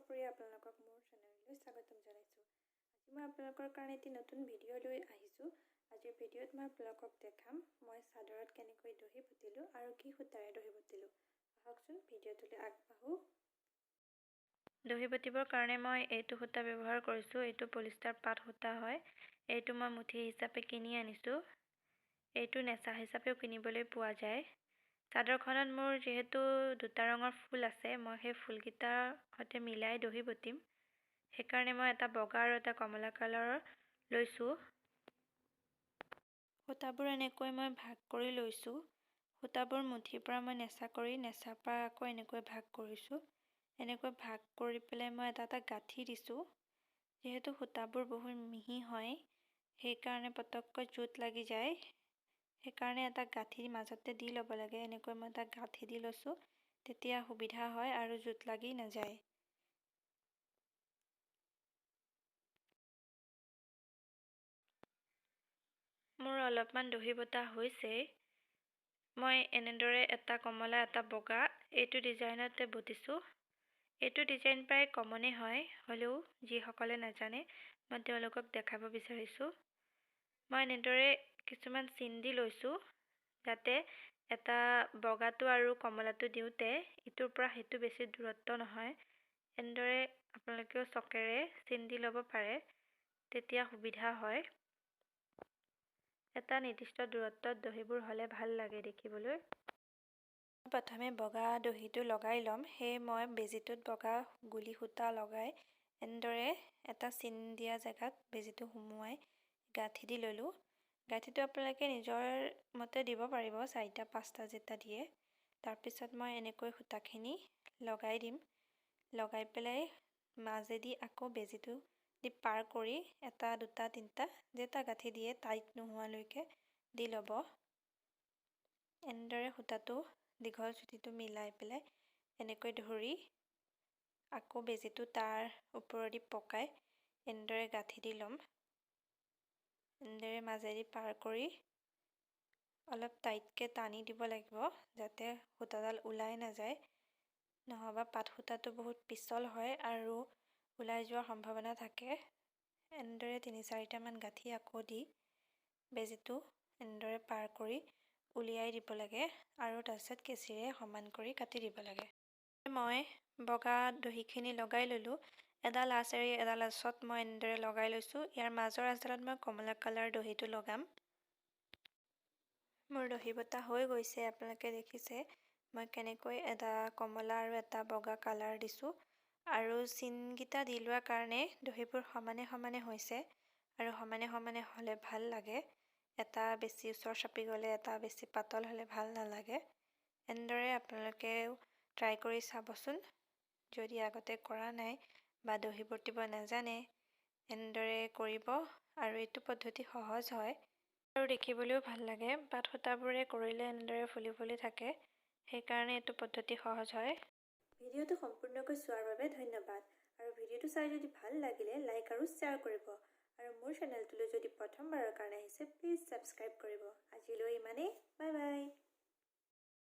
সপৰিয়া আপোনালোকক মোৰ চেনেললৈ স্বাগতম জনাইছোঁ। আজি মই আপোনালোকৰ কাৰণে এটি নতুন ভিডিঅ' লৈ আহিছোঁ। আজিৰ ভিডিঅ'ত মই আপোনালোকক দেখাম মই চাদৰত কেনেকৈ দহি বটিলোঁ আৰু কি সূতাৰে দহি বটিলোঁ। আহকচোন ভিডিঅ'টোলৈ আগবাঢ়ো। দহি বটিবৰ কাৰণে মই এইটো সূতা ব্যৱহাৰ কৰিছোঁ। এইটো পলিষ্টাৰ পাট সূতা হয়। এইটো মই মুঠি হিচাপে কিনি আনিছোঁ। এইটো নেচা হিচাপেও কিনিবলৈ পোৱা যায়। চাদৰখনত মোৰ যেহেতু দুটা ৰঙৰ ফুল আছে, মই সেই ফুলকেইটাৰ সৈতে মিলাই দহি বটিম। সেইকাৰণে মই এটা বগা আৰু এটা কমলা কালাৰৰ লৈছোঁ। সূতাবোৰ এনেকৈ মই ভাগ কৰি লৈছোঁ। সূতাবোৰ মুঠিৰ পৰা মই নেচা কৰি নেচাৰ পৰা আকৌ এনেকৈ ভাগ কৰিছোঁ। এনেকৈ ভাগ কৰি পেলাই মই এটা এটা গাঁঠি দিছোঁ। যিহেতু সূতাবোৰ বহুত মিহি হয়, সেইকাৰণে পটককৈ জোঁট লাগি যায়। সেইকাৰণে এটা গাঁঠি মাজতে দি ল'ব লাগে। এনেকৈ মই এটা গাঁঠি দি লৈছোঁ, তেতিয়া সুবিধা হয় আৰু জোঁট লাগি নাযায়। মোৰ অলপমান দহি বটা হৈছেই। মই এনেদৰে এটা কমলা এটা বগা এইটো ডিজাইনতে বটিছোঁ। এইটো ডিজাইন প্ৰায় কমনে হয়, হ'লেও যিসকলে নাজানে মই তেওঁলোকক দেখাব বিচাৰিছোঁ। মই এনেদৰে কিছুমান চিন দি লৈছোঁ, যাতে এটা বগাটো আৰু কমলাটো দিওঁতে ইটোৰ পৰা সেইটো বেছি দূৰত্ব নহয়। এনেদৰে আপোনালোকেও চকেৰে চিন দি ল'ব পাৰে, তেতিয়া সুবিধা হয়। এটা নিৰ্দিষ্ট দূৰত্বত দহিবোৰ হ'লে ভাল লাগে দেখিবলৈ। প্ৰথমে বগা দহিটো লগাই ল'ম। সেয়ে মই বেজীটোত বগা গুলি সূতা লগাই এনেদৰে এটা চিন দিয়া জেগাত বেজীটো সুমুৱাই গাঁঠি দি ল'লোঁ। গাঁঠিটো আপোনালোকে নিজৰ মতে দিব পাৰিব, 4টা 5টা যেটা দিয়ে। তাৰপিছত মই এনেকৈ সূতাখিনি লগাই দিম। লগাই পেলাই মাজেদি আকৌ বেজীটো দি পাৰ কৰি 1 2 3টা যেটা গাঁঠি দিয়ে টাইট নোহোৱালৈকে দি ল'ব। এনেদৰে সূতাটো দীঘল চুটিটো মিলাই পেলাই এনেকৈ ধৰি আকৌ বেজীটো তাৰ ওপৰেদি পকাই এনেদৰে গাঁঠি দি ল'ম। এনেদৰে মাজেদি পাৰ কৰি অলপ টাইটকৈ টানি দিব লাগিব, যাতে সূতাডাল ওলাই নাযায়। নহ'বা পাট সূতাটো বহুত পিছল হয় আৰু ওলাই যোৱাৰ সম্ভাৱনা থাকে। এনেদৰে 3-4টামান গাঁঠি আকৌ দি বেজীটো এনেদৰে পাৰ কৰি উলিয়াই দিব লাগে আৰু তাৰপিছত কেঁচিৰে সমান কৰি কাটি দিব লাগে। মই বগা দহিখিনি লগাই ল'লোঁ। এডাল আঁচ এৰি এডাল আঁচত মই এনেদৰে লগাই লৈছোঁ। ইয়াৰ মাজৰ আঁচডালত মই কমলা কালাৰ দহিটো লগাম। মোৰ দহি বটা হৈ গৈছে। আপোনালোকে দেখিছে মই কেনেকৈ এটা কমলা আৰু এটা বগা কালাৰ দিছোঁ। আৰু চিনকেইটা দি লোৱাৰ কাৰণে দহিবোৰ সমানে সমানে হৈছে আৰু সমানে সমানে হ'লে ভাল লাগে। এটা বেছি ওচৰ চাপি গ'লে এটা বেছি পাতল হ'লে ভাল নালাগে। এনেদৰে আপোনালোকেও ট্ৰাই কৰি চাবচোন। যদি আগতে কৰা নাই বা দহি বটিব নাজানে, এনেদৰে কৰিব আৰু এইটো পদ্ধতি সহজ হয় আৰু দেখিবলৈও ভাল লাগে। পাট সূতাবোৰে কৰিলে এনেদৰে ফুলি ফুলি থাকে, সেইকাৰণে এইটো পদ্ধতি সহজ হয়। ভিডিঅ'টো সম্পূৰ্ণকৈ চোৱাৰ বাবে ধন্যবাদ। আৰু ভিডিঅ'টো চাই যদি ভাল লাগিলে লাইক আৰু শ্বেয়াৰ কৰিব। আৰু মোৰ চেনেলটোলৈ যদি প্ৰথমবাৰৰ কাৰণে আহিছে প্লিজ ছাবস্ক্ৰাইব কৰিব। আজিলৈ ইমানেই। Bye bye.